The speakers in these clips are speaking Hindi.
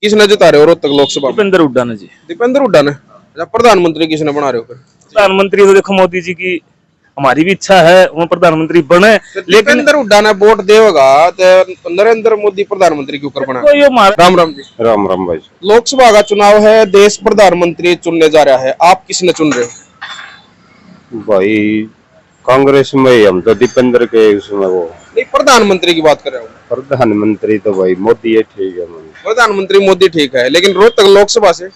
किसने जिता रहे हो रोहतक लोकसभा में? दीपेंद्र हुड्डा ने जी। दीपेंद्र हुड्डा ने। अच्छा, प्रधानमंत्री किसने बना रहे हो फिर? प्रधानमंत्री तो देखो मोदी जी की हमारी भी इच्छा है वो प्रधानमंत्री बने, लेकिन दीपेंद्र हुड्डा ने वोट देगा तो नरेंद्र मोदी प्रधानमंत्री क्यों कर बना? तो ये हमारा राम राम जी। राम राम भाई। लोकसभा का चुनाव है, देश प्रधानमंत्री चुनने जा रहा है, आप किसने चुन रहे हो? भाई कांग्रेस में ही हम तो दीपेंद्र के उसमें वो नहीं, प्रधानमंत्री की बात कर रहा हूँ। प्रधानमंत्री तो भाई मोदी है, ठीक है प्रधानमंत्री मोदी ठीक है, लेकिन रोहतक लोकसभा से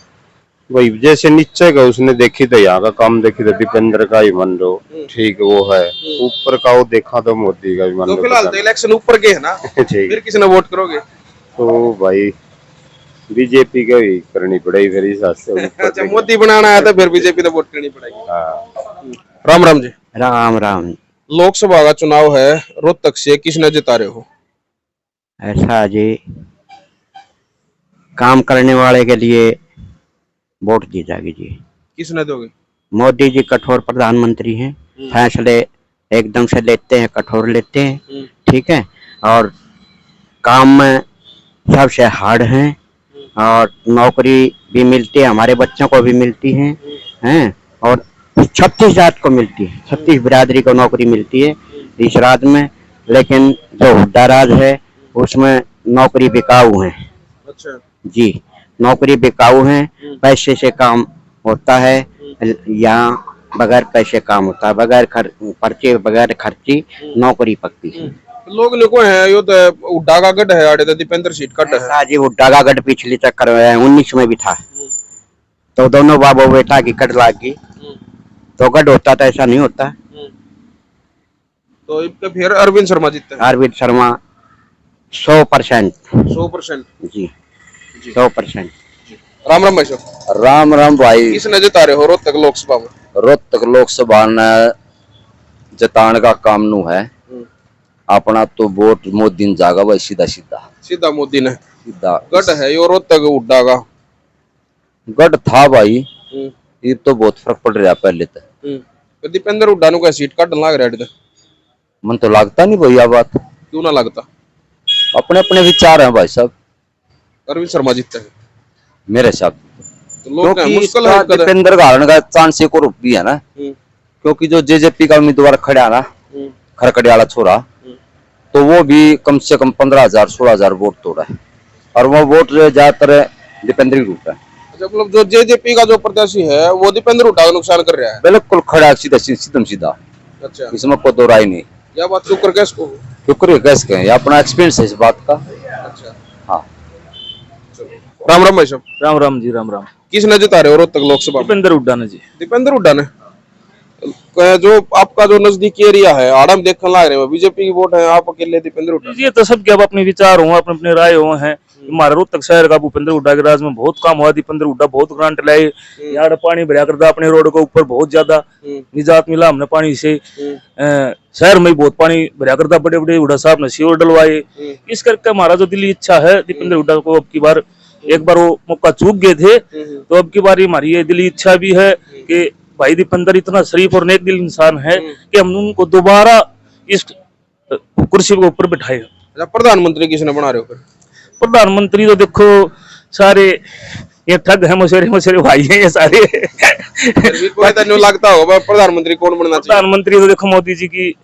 भाई जैसे निश्चय का उसने देखी तो यहाँ का काम देखी तो दीपेंद्र का ही मन लो ठीक वो है, ऊपर का वो देखा तो मोदी का ही मन तो लो फिलहाल तो इलेक्शन ऊपर के है ना, ठीक फिर किसने वोट करोगे? तो भाई बीजेपी का ही करनी पड़ेगी फिर इस हिसाब से ऊपर अच्छा, मोदी बनाना है तो फिर बीजेपी तो वोट करनी पड़ेगी। हाँ। राम राम जी। राम राम। लोकसभा का चुनाव है, रोहतक से किसने जिता रहे हो? ऐसा जी, काम करने वाले के लिए वोट दी जाएगी जी। किसने दोगे? मोदी जी कठोर प्रधानमंत्री हैं, फैसले एकदम से लेते हैं, कठोर लेते हैं, ठीक है, और काम में सबसे हार्ड हैं, और नौकरी भी मिलती है, हमारे बच्चों को भी मिलती हैं, और 36 जात को मिलती है, 36 बिरादरी को नौकरी मिलती है इस राज्य में। लेकिन जो हुड्डा राज है उसमें नौकरी बिकाऊ है। अच्छा जी, नौकरी बिकाऊ है, पैसे से काम होता है, यहाँ बगैर पैसे काम होता है, बगैर पर्चे बगैर खर्ची नौकरी पकती है। लोग ने को है यो तो हुड्डा का गढ़ है, आड़े तो दीपेंद्र सीट कट है। ऐसा जी, हुड्डा का गढ़ पिछली चक्कर 19 में भी था, तो दोनों बाबू बेटा की कट लाग गई, तो गढ़ होता था, ऐसा नहीं होता। तो इसके फिर अरविंद शर्मा जीतते हैं। अरविंद शर्मा 100%। 100% जी 100%। राम राम भाई साहब। राम राम भाई। किसने जिता रहे हो रोहतक लोकसभा में? रोहतक लोकसभा ने जताने का काम नु है, अपना तो वोट मोदी ने जागा भाई, सीधा सीधा सीधा मोदी ने। सीधा गढ़ है यो रोहतक हुड्डा का। गढ़ था भाई, ये तो बहुत फर्क पड़ रहा पहले तो दीपेंद्र हुड्डा नु का सीट कट लाग रहा है, मन तो लगता नहीं भैया बात, क्यों ना लगता? अपने अपने विचार हैं भाई साहब। अरविंद शर्मा जीतते हैं मेरे हिसाब तो लोग क्योंकि मुश्किल है कदर। दीपेंद्र का हरण का चांस एक और भी है ना, क्योंकि जो जेजेपी का उम्मीदवार खड़ा ना खरकड़ियाला छोरा, तो वो भी कम से कम 15,000 16,000 वोट तोड़ा है, और वो वोट ज्यादातर दीपेंद्र की रूप है। मतलब जो जेजेपी का जो प्रत्याशी है वो दीपेंद्र हुड्डा का नुकसान कर रहा है। बिल्कुल खड़ा सीधा सीधम सीधा, अच्छा, इसमें कोई दो राय नहीं। यह बात शुक्र कैसे को? क्योंकि कैसे कहें, अपना एक्सपीरियंस है इस बात का। अच्छा, हाँ। राम राम भाई साहब। राम राम जी। राम राम। किसने जिता रहे हो रोहतक लोकसभा में? दीपेंद्र हुड्डा ने जी। दीपेंद्र हुड्डा ने। जो आपका जो नजदीकी एरिया है आड़ा में देखने लग रहे हो, बीजेपी की वोट है, आप अकेले दीपेंद्र हुड्डा? ये तो सबके अब अपने विचार हो, अपने अपने राय हो हैं। हमारे रोहतक शहर का भूपेंद्र हुड्डा के राज में बहुत काम हुआ, दीपेंद्र हुड्डा बहुत ग्रांट लाए, यार पानी भरा करता अपने रोड के ऊपर, बहुत ज्यादा निजात मिला हमने पानी से। शहर में बहुत पानी भरा करता, बड़े बड़े हुड्डा साहब ने सीवर डलवाए। इस करके हमारा जो दिली इच्छा है दीपेंद्र हुड्डा को, अब की बार एक बार वो मौका चूक गए थे, तो अब की बार हमारी ये दिली इच्छा भी है कि भाई दीपेंद्र इतना शरीफ और नेक दिल इंसान है कि हम उनको दोबारा इस कुर्सी के ऊपर बिठाए। प्रधानमंत्री किसने बना रहे हो फिर? प्रधानमंत्री तो देखो सारे ये ठग है, मशेरे मशेरे भाई हैं ये सारे। तो लगता होगा प्रधानमंत्री कौन बनना चाहिए? प्रधानमंत्री तो देखो मोदी जी की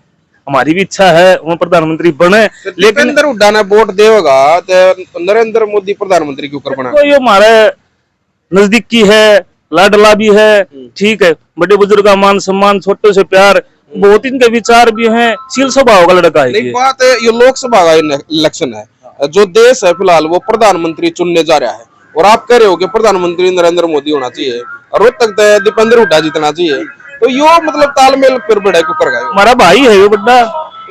हमारी भी इच्छा है वो प्रधानमंत्री बने, लेकिन दीपेंद्र हुड्डा ने वोट देगा तो नरेंद्र मोदी प्रधानमंत्री क्यों कर बना? तो ये हमारे नजदीकी है, लाडला भी है, ठीक है, बड़े बुजुर्ग का मान सम्मान, छोटे से प्यार, बहुत इनके विचार भी हैं, शील स्वभाव का लड़का है। नहीं, बात है ये लोकसभा का इलेक्शन है, जो देश है फिलहाल वो प्रधानमंत्री चुनने जा रहा है, और आप कह रहे हो कि प्रधानमंत्री नरेंद्र मोदी होना चाहिए और रोहतक तक दीपेंद्र हुड्डा जीतना चाहिए, तो यो मतलब तालमेल फिर बढ़े क्यों कर गए? हमारा भाई है ये बड़ा,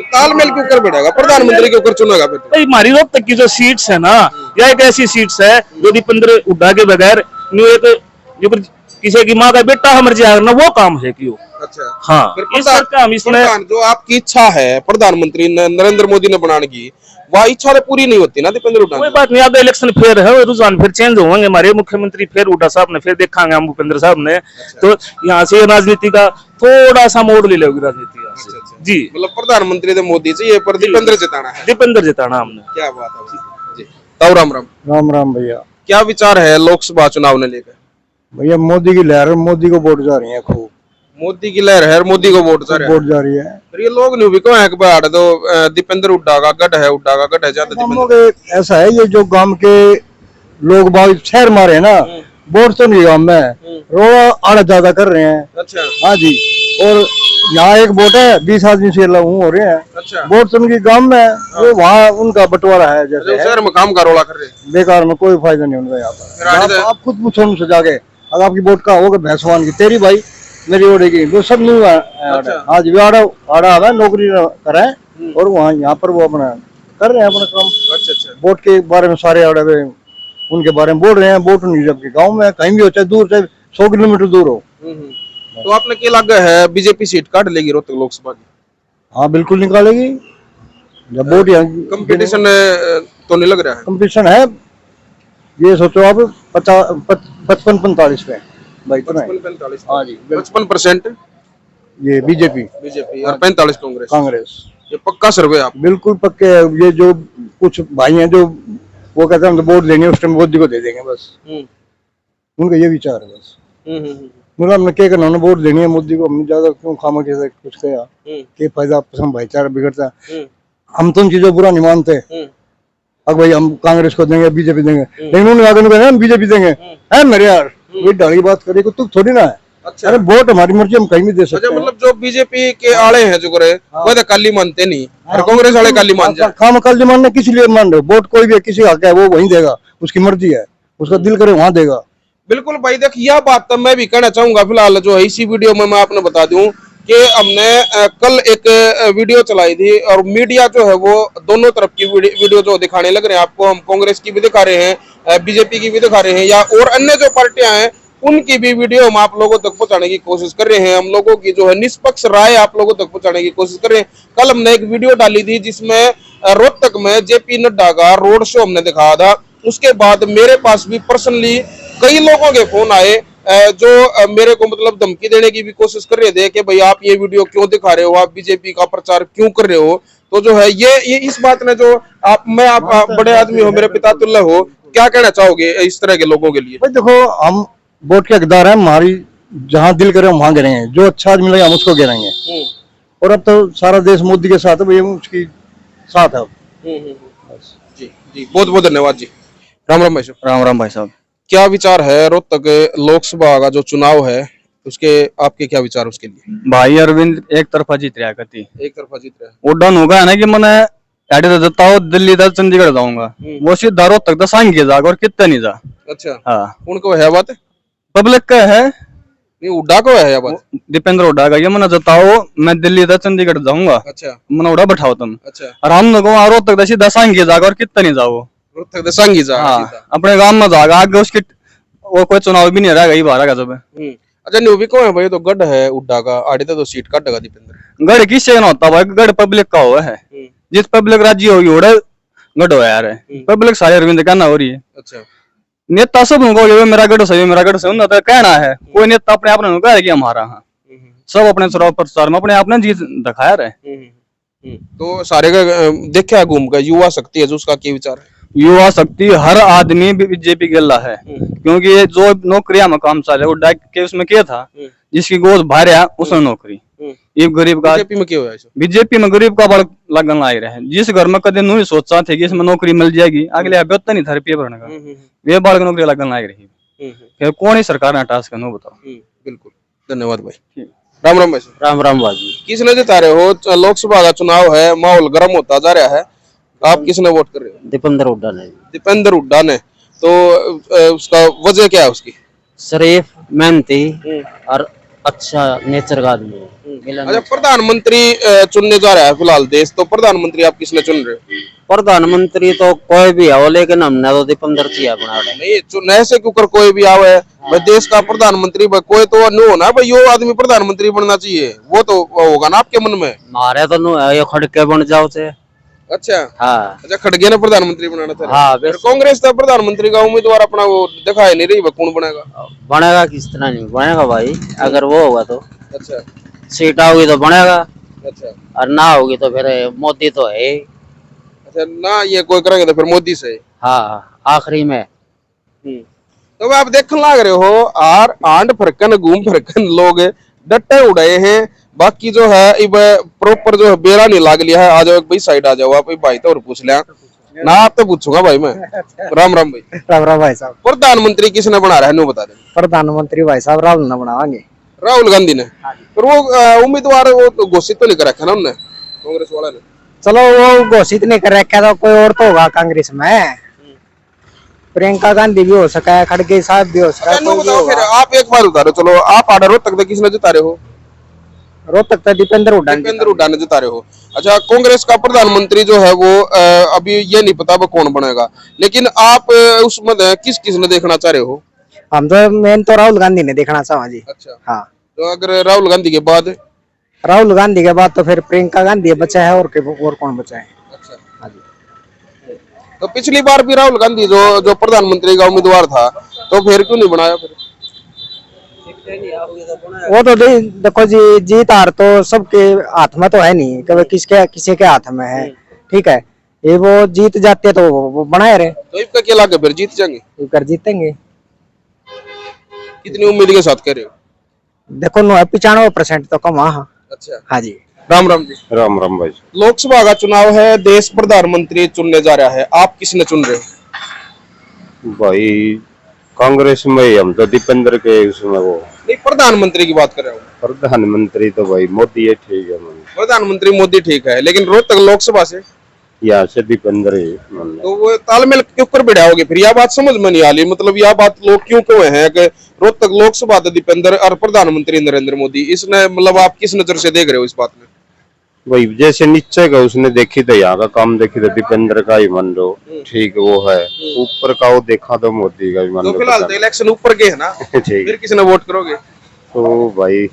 तालमेल क्यों कर बढ़ेगा? प्रधानमंत्री क्यों कर चुनेगा फिर? भाई हमारी रोहतक की जो सीट्स है ना, यह एक ऐसी सीट्स है जो दीपेंद्र हुड्डा के बगैर जो किसी की माँ का बेटा मर जाएगा ना, वो काम है क्यों? अच्छा, हाँ, हम इसमें जो आपकी इच्छा है प्रधानमंत्री नरेंद्र मोदी ने बनाने की, वह इच्छा तो पूरी नहीं होती ना दीपेंद्र हुड्डा? कोई बात नहीं, आगे इलेक्शन फिर है, रुझान फिर चेंज होंगे, हमारे मुख्यमंत्री फिर हुड्डा साहब ने फिर देखांगे हम भूपेंद्र साहब ने। तो यहाँ से राजनीति का थोड़ा सा मोड़ ले लेगी राजनीति यहाँ से। जी, मतलब प्रधानमंत्री तो मोदी चाहिए पर दीपेंद्र जिताना है। दीपेंद्र जिताना हमने। क्या बात है जी। ताऊ राम राम। राम राम भैया। क्या विचार है लोकसभा चुनाव ने लेकर? भैया मोदी की लहर, मोदी को वोट जा रही है खूब, मोदी की लहर है और मोदी को वोट जा रहा है। वोट जा रही है। फिर ये लोग नहीं भी कौन है कि भाई हाड़ तो दीपेंद्र हुड्डा का गढ़ है, हुड्डा का गढ़ है, ज्यादा गांवों दीपेंद्र। के ऐसा है, ये जो गांव के लोग बाग शहर मारे हैं ना, वोट तो नहीं गांव में, रोड़ा आड़ा ज्यादा कर रहे हैं। अच्छा हाँ जी, और यहाँ एक वोट है 20 आदमी से लहू हो रहे हैं, अच्छा। वोट तो उनकी गांव में, वो वहाँ उनका बंटवारा है जो जैसे है। शहर में काम का रोला कर रहे हैं। बेकार में कोई फायदा नहीं उनका यहाँ फिर आगे पर। आप खुद पूछो उनसे जाके, अगर आपकी वोट का होगा भैंसवान की, तेरी भाई मेरी ओढ़ेगी, वो सब नहीं हुआ। अच्छा। हाँ जी, आड़ा आड़ा है, नौकरी करें और वहाँ यहाँ पर वो अपना कर रहे हैं अपना काम। अच्छा अच्छा। वोट के बारे में सारे आड़े हुए उनके बारे में बोल रहे हैं। वोट नहीं, जबकि गाँव में कहीं भी हो, चाहे दूर, चाहे 100 किलोमीटर दूर हो। तो आपने क्या लगा है बीजेपी सीट काट लेगी रोहतक लोकसभा की? हाँ बिल्कुल निकालेगी, जब वोट यहाँ कंपटीशन तो नहीं लग रहा है? कंपटीशन है। ये सोचो आप 55-45 पे भाई, इतना है। 55-45। हाँ जी, 55% ये बीजेपी, बीजेपी और 45 कांग्रेस। कांग्रेस ये पक्का सर्वे आप? बिल्कुल पक्के है। ये जो कुछ भाई हैं जो वो कहते हैं हम तो वोट देंगे, उस टाइम मोदी को दे देंगे बस, उनका ये विचार है बस। मतलब हमने क्या करना, उन्हें वोट देनी है मोदी को, हमने ज्यादा क्यों खामा कैसे कुछ कहा कि फायदा आपस में भाईचारा बिगड़ता है। हम तो उन चीजों बुरा नहीं मानते, अब भाई हम कांग्रेस को देंगे, बीजेपी देंगे, लेकिन उन्होंने आगे कहना हम बीजेपी देंगे, है मेरे यार वही ढाली बात करे को तुम थोड़ी ना है। अच्छा। अरे वोट हमारी मर्जी, हम कहीं भी दे सकते अच्छा, हैं। मतलब जो बीजेपी के आले हैं जो करे वो तो काली मानते नहीं और कांग्रेस वाले काली मान जाए। खाम काली मानने किस लिए मान रहे हो? वोट कोई भी किसी हक है वो वहीं देगा, उसकी मर्जी है, उसका दिल करे वहां देगा। बिल्कुल भाई, देख यह बात तो मैं भी कहना चाहूंगा। फिलहाल जो है इसी वीडियो में मैं आपने बता दूं कि हमने कल एक वीडियो चलाई थी और मीडिया जो है वो दोनों तरफ की वीडियो जो दिखाने लग रहे हैं आपको। हम कांग्रेस की भी दिखा रहे हैं, बीजेपी की भी दिखा रहे हैं, या और अन्य जो पार्टियां हैं उनकी भी वीडियो हम आप लोगों तक पहुंचाने की कोशिश कर रहे हैं। हम लोगों की जो है निष्पक्ष राय आप लोगों तक पहुंचाने की कोशिश कर रहे हैं। कल हमने एक वीडियो डाली थी जिसमें रोहतक में जेपी नड्डा का रोड शो हमने दिखाया था। उसके बाद मेरे पास भी पर्सनली कई लोगों के फोन आए जो मेरे को मतलब धमकी देने की भी कोशिश कर रहे थे कि भाई आप ये वीडियो क्यों दिखा रहे हो, आप बीजेपी का प्रचार क्यों कर रहे हो। तो जो है ये इस बात ने जो आप बड़े आदमी हो, मेरे पिता तुल्य हो, क्या कहना चाहोगे इस तरह के लोगों के लिए? भाई देखो, हम वोट के हकदार हैं, हमारी जहाँ दिल करे वहां गिरेंगे, जो अच्छा आदमी लगे हम उसको गिरेंगे। और अब तो सारा देश मोदी के साथ है, भाई उसकी साथ है। जी जी, बहुत बहुत धन्यवाद जी। राम राम भाई साहब। राम राम भाई साहब। क्या विचार है रोहतक लोकसभा का जो चुनाव है उसके, आपके क्या विचार उसके लिए? भाई अरविंद एक तरफा जीत रहा करती, एक तरफा जीत रहा है। वो डन होगा ना कि मैंने एडे तो देता हूँ दिल्ली तक चंडीगढ़ जाऊंगा, वो सीधा रोहतक तक सांग जाएगा और कितने नहीं जा। अच्छा, हाँ उनको है बात? पब्लिक का है, नहीं हुड्डा को है या बात? दीपेंद्र हुड्डा का ये मैंने जताओ मैं दिल्ली तक चंडीगढ़ जाऊंगा, अच्छा मैंने उड़ा बैठाओ तुम, अच्छा। और हम लोग वहाँ रोहतक तक सीधा सांग जाएगा और कितने नहीं जाओ। रोहतक तक सांगी जा हाँ, अपने गांव में जाएगा, आगे उसकी वो कोई चुनाव भी नहीं रहेगा, ये बारह का सब है। अच्छा, न्यू भी कौन है भाई? तो गढ़ है हुड्डा का, आड़े तो सीट काटेगा दीपेंद्र। गढ़ किससे ना होता भाई, गढ़ पब्लिक का हुआ है, जिस पब्लिक राज्य होगी उड़ा गढ़ हो यार है, पब्लिक सारे अरविंद कहना हो रही है। अच्छा, नेता सब उनको मेरा गढ़ सही, मेरा गढ़ सही तो कहना है, कोई नेता अपने आप ने कहा कि हमारा, हाँ सब अपने चुनाव प्रचार में अपने आप ने जीत दिखाया रहे। तो सारे का देखा घूम का युवा शक्ति है जो, उसका क्या विचार है? युवा शक्ति हर आदमी बीजेपी गल्ला है, क्योंकि ये जो नौकरियां में काम चल रहा है के उसमें क्या था, जिसकी गोद भार्या उसने नौकरी, ये गरीब का बीजेपी में क्या हुआ? बीजेपी में गरीब का बड़ लगन लाई रहे, जिस घर में कदम नहीं सोचा थे कि इसमें नौकरी मिल जाएगी, अगले बेहतर नहीं था पेपर भरने का, वे बाल नौकरी लगन लाई रही। फिर कौन ही सरकार ने टास्क करना बताओ। बिल्कुल, धन्यवाद भाई। राम राम भाई। राम राम बाजी। किसने जिता रहे हो? लोकसभा का चुनाव है, माहौल गर्म होता जा रहा है, आप किसने वोट कर रहे हो? दीपेंद्र हुड्डा ने। दीपेंद्र हुड्डा ने, तो उसका वजह क्या है उसकी? शरीफ, मेहनती और अच्छा नेचर का आदमी है। अच्छा, प्रधानमंत्री चुनने जा रहा है फिलहाल देश, तो प्रधानमंत्री आप किसने चुन रहे हो? प्रधानमंत्री तो कोई भी हो, लेकिन हमने तो दीपेंद्र जी बना रहे। नहीं, चुनने से क्यों कर कोई भी आवे भाई, देश का प्रधानमंत्री कोई तो नो होना भाई, यो आदमी प्रधानमंत्री बनना चाहिए, वो तो होगा ना आपके मन में। मारे तो नो है, ये खड़के बन जाओ से। अच्छा हाँ, अच्छा, खड़गे ने प्रधानमंत्री बनाना था। हाँ, फिर कांग्रेस तो प्रधानमंत्री का उम्मीदवार अपना वो दिखाई नहीं रही, कौन बनेगा? बनेगा किस तरह नहीं बनेगा भाई, अगर वो होगा तो। अच्छा, सीट होगी तो बनेगा, अच्छा, और ना होगी तो फिर मोदी तो है। अच्छा, ना ये कोई करेंगे तो फिर मोदी से। हाँ, आखिरी में तो अब आप देखने लग रहे हो आर आंड फरकन घूम फरकन लोग डटे उड़े हैं। बाकी जो है इब प्रॉपर जो है बेरा नहीं लाग लिया है। आ जाओ भाई साइड आ जाओ आप भाई तो और पूछ लिया ना आप तो पूछूंगा भाई मैं। राम राम भाई। राम राम भाई साहब। प्रधानमंत्री किसने बना रहा है नु बता दे। प्रधानमंत्री भाई साहब राहुल ने बनावांगे। राहुल गांधी ने। पर वो उम्मीदवार वो तो घोषित तो नहीं कर रखा ना उन्होंने कांग्रेस वाला ने। चलो वो घोषित नहीं कर रखा तो कोई और तो होगा कांग्रेस में। प्रियंका गांधी भी हो सका है, खड़गे साहब भी हो सका है, अच्छा, कोई भी बताओ फिर होगा। आप एक बार उतारो चलो आप आडा रोहतक तक किसने जिता रहे हो। रोहतक तो दीपेंद्र हुड्डा ने दीपेंद्र हुड्डा ने जिता रहे हो। अच्छा कांग्रेस का प्रधानमंत्री जो है वो अभी ये नहीं पता वो कौन बनेगा लेकिन आप उसमें किस किस ने देखना चाह रहे हो। हम तो मेन तो राहुल गांधी ने देखना चाहा जी। अच्छा हाँ तो अगर राहुल गांधी के बाद राहुल गांधी के बाद तो फिर प्रियंका गांधी बचा है और कौन बचा है। अच्छा हाँ जी। तो पिछली बार भी राहुल गांधी जो प्रधानमंत्री का उम्मीदवार था तो फिर क्यों नहीं बनाया फिर। वो तो देखो जी जीत हार तो सबके हाथ में तो है नहीं, कभी किसी के हाथ में है। ठीक है ये वो जीत जाते तो वो बनाए रहे तो इसका क्या लगे फिर जीत जाएंगे कर जीतेंगे। कितनी उम्मीद के साथ कह रहे हो। देखो 95% तो कम। हाँ अच्छा हाँ जी। राम राम जी। राम राम भाई। लोकसभा का चुनाव है देश प्रधानमंत्री चुनने जा रहा है आप किसने चुन रहे हो। भाई कांग्रेस में ही हम तो दीपेंद्र के उसमें वो नहीं प्रधानमंत्री की बात कर रहा हूँ। प्रधानमंत्री तो भाई मोदी है ठीक है मन प्रधानमंत्री मोदी ठीक है लेकिन रोहतक लोकसभा से यहाँ से दीपेंद्र ही मन तो वो तालमेल के ऊपर बिठाओगे फिर यह बात समझ में नहीं आ रही मतलब यह बात लोग क्यों क्यों है कि रोहतक लोकसभा तो दीपेंद्र और प्रधानमंत्री नरेंद्र मोदी इसने मतलब आप किस नजर से देख रहे हो इस बात में। भाई जैसे नीचे का उसने देखी तो यहाँ का काम देखी तो दीपेंद्र का ही मन लो ठीक वो है ऊपर का वो देखा तो मोदी का भी मन तो लो फिलहाल तो इलेक्शन ऊपर के है ना ठीक फिर किसने वोट करोगे। तो भाई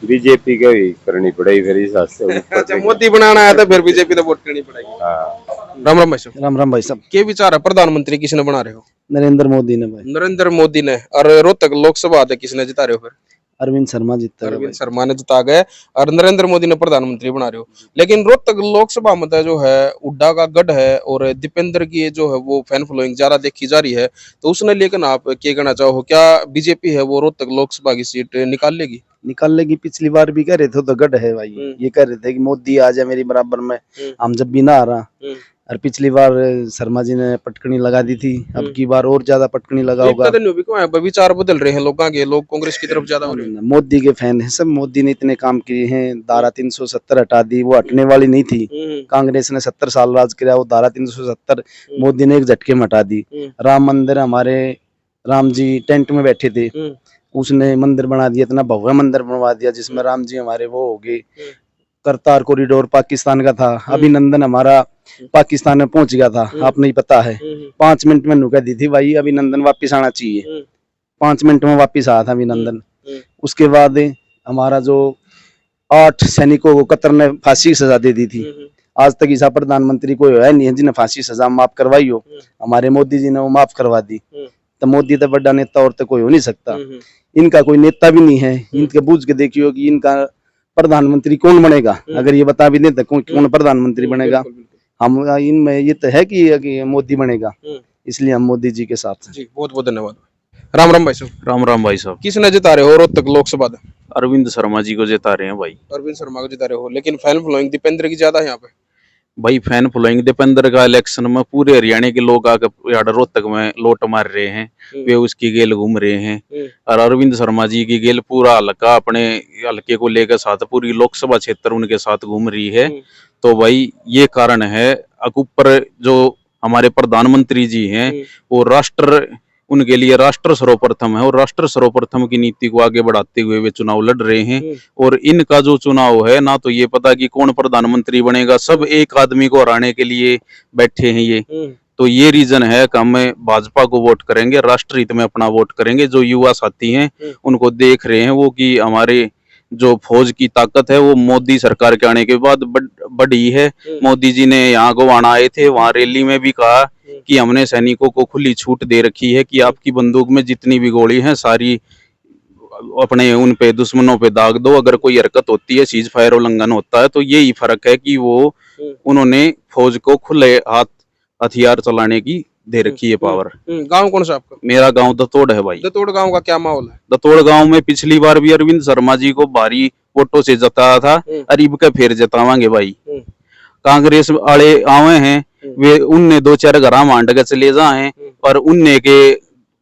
बीजेपी का ही करनी पड़ेगी फिर इस हिसाब से अच्छा मोदी बनाना है तो फिर बीजेपी तो वोट करनी पड़ेगी। राम राम भाई साहब। राम राम भाई साहब। के विचार है प्रधानमंत्री किसने बना रहे हो। नरेंद्र मोदी ने भाई। नरेंद्र मोदी ने और रोहतक लोकसभा तो किसने जिता रहे हो फिर। अरविंद शर्मा जीतता है। अरविंद शर्मा ने जिता गए और नरेंद्र मोदी ने प्रधानमंत्री बना रहे हो लेकिन रोहतक लोकसभा में जो है हुड्डा का गढ़ है और दीपेंद्र की जो है वो फैन फॉलोइंग ज्यादा देखी जा रही है तो उसने लेकिन आप क्या कहना चाहो क्या बीजेपी है वो रोहतक लोकसभा की सीट निकाल लेगी। निकाल लेगी। पिछली बार भी कह रहे थे तो गढ़ है भाई, ये कह रहे थे कि मोदी आ जाए मेरी बराबर में, हम जब भी ना आ रहा। और पिछली बार शर्मा जी ने पटकनी लगा दी थी, अब की बार और ज्यादा पटकनी लगा होगा। विचार बदल रहे हैं लोगों के, लोग कांग्रेस की तरफ ज्यादा हो रहे हैं। मोदी के फैन है सब, मोदी ने इतने काम किए हैं। धारा 370 हटा दी, वो हटने वाली नहीं थी। कांग्रेस ने 70 साल राज किया, वो धारा 370 मोदी ने एक झटके में हटा दी। राम मंदिर, हमारे राम जी टेंट में बैठे थे, उसने मंदिर बना दिया, इतना भव्य मंदिर बनवा दिया जिसमें राम जी हमारे वो हो गए। करतार कॉरिडोर पाकिस्तान का था, अभिनंदन हमारा पाकिस्तान में पहुंच गया था, आपने ही पता है। 5 मिनट में नुका दी थी भाई, अभिनंदन वापिस आना चाहिए। 5 मिनट में वापिस आया था अभिनंदन। उसके बाद हमारा जो 8 सैनिकों को कतर ने फांसी की सजा दे दी थी। आज तक ऐसा प्रधानमंत्री कोई है नहीं है जिन्हें फांसी की सजा माफ करवाई हो। हमारे मोदी जी ने वो माफ करवा दी। तो मोदी तो बड़ा नेता और तो कोई हो नहीं सकता। इनका कोई नेता भी नहीं है। इनके बूझ के देखियो कि इनका प्रधानमंत्री कौन बनेगा। अगर ये बता भी नहीं तो कौन प्रधानमंत्री बनेगा। हम इनमें ये तो है कि मोदी बनेगा, इसलिए हम मोदी जी के साथ हैं। जी बहुत बहुत धन्यवाद। राम राम भाई साहब। राम राम भाई साहब। किसने जिता रहे हो रोहतक लोकसभा? अरविंद शर्मा जी को जिता रहे हैं भाई। अरविंद शर्मा को जिता रहे हो, लेकिन फैन फॉलोइंग दीपेंद्र की ज्यादा है यहाँ पे। भाई फैन फॉलोइंग दीपेंद्र का इलेक्शन में पूरे हरियाणा के लोग आकर रोहतक में लोट मार रहे हैं, वे उसकी गेल घूम रहे हैं। और अरविंद शर्मा जी की गेल पूरा हल्का अपने हल्के को लेकर साथ पूरी लोकसभा क्षेत्र उनके साथ घूम रही है। तो भाई ये कारण है। ऊपर जो हमारे प्रधानमंत्री जी हैं वो राष्ट्र, उनके लिए राष्ट्र सर्वप्रथम है और राष्ट्र सर्वप्रथम की नीति को आगे बढ़ाते हुए वे चुनाव लड़ रहे हैं। और इनका जो चुनाव है ना तो ये पता कि कौन प्रधानमंत्री बनेगा, सब एक आदमी को हराने के लिए बैठे हैं ये। तो ये रीजन है कि हम भाजपा को वोट करेंगे, राष्ट्र हित में अपना वोट करेंगे। जो युवा साथी हैं उनको देख रहे हैं वो कि हमारे जो फौज की ताकत है वो मोदी सरकार के आने के बाद बढ़ी है। मोदी जी ने यहाँ गोवाना आए थे, वहाँ रैली में भी कहा कि हमने सैनिकों को खुली छूट दे रखी है कि आपकी बंदूक में जितनी भी गोली हैं सारी अपने उन पे दुश्मनों पे दाग दो। अगर कोई हरकत होती है, सीज फायर उल्लंघन होता है, तो यही फर्क है कि वो उन्होंने फौज को खुले हाथ हथियार चलाने की दे रखी है पावर। गांव कौन सा आपका? मेरा गांव दतोड़ है भाई। दतोड़ गांव का क्या माहौल है? दतोड़ गांव में पिछली बार भी अरविंद शर्मा जी को भारी वोटों से जताया था, अरीब के फिर जतावांगे भाई। कांग्रेस वाले आवे हैं, वे उनने 2-4 घर मांड के चले जाए और उनने के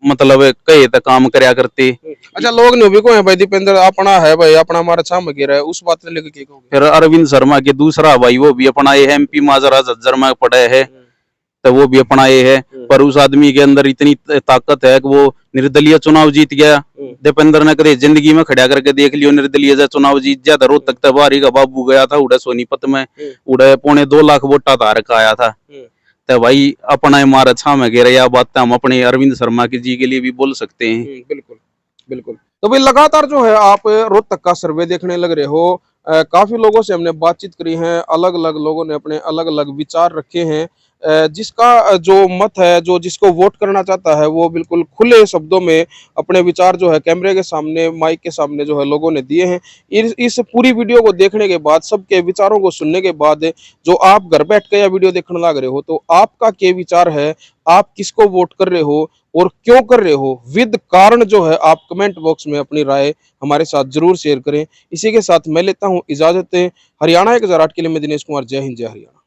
मतलब कहे तक काम करया करते। अच्छा, लोग नहीं भी को है भाई दीपेंद्र अपना है भाई, अपना हमारा छाम वगैरह है, उस बात ने लेकर क्या कहोगे? फिर अरविंद शर्मा के दूसरा भाई वो भी अपना ये MP माजरा झज्जर में पड़े है, तो वो भी अपना ये है। पर उस आदमी के अंदर इतनी ताकत है कि वो निर्दलीय चुनाव जीत गया। दीपेंद्र ने कदे जिंदगी में खड़ा करके देख लियो, निर्दलीय चुनाव जीत जाता। रोहतक तक बारी का बाबू गया था उड़े सोनीपत में, उड़े 2.25 लाख वोटा धार का आया था। तो भाई अपना हमारा छा में गिर या बात हम अपने अरविंद शर्मा जी के लिए भी बोल सकते हैं। बिल्कुल बिल्कुल। तो भाई लगातार जो है आप रोहतक का सर्वे देखने लग रहे हो, काफी लोगों से हमने बातचीत करी है, अलग अलग लोगों ने अपने अलग अलग विचार रखे हैं। जिसका जो मत है, जो जिसको वोट करना चाहता है, वो बिल्कुल खुले शब्दों में अपने विचार जो है कैमरे के सामने, माइक के सामने जो है लोगों ने दिए हैं। इस पूरी वीडियो को देखने के बाद, सबके विचारों को सुनने के बाद, जो आप घर बैठ के यह वीडियो देखने लग रहे हो, तो आपका क्या विचार है, आप किसको वोट कर रहे हो और क्यों कर रहे हो, विद कारण जो है आप कमेंट बॉक्स में अपनी राय हमारे साथ जरूर शेयर करें। इसी के साथ मैं लेता हूं इजाजत। हरियाणा 1008 के लिए मैं दिनेश कुमार। जय हिंद, जय हरियाणा।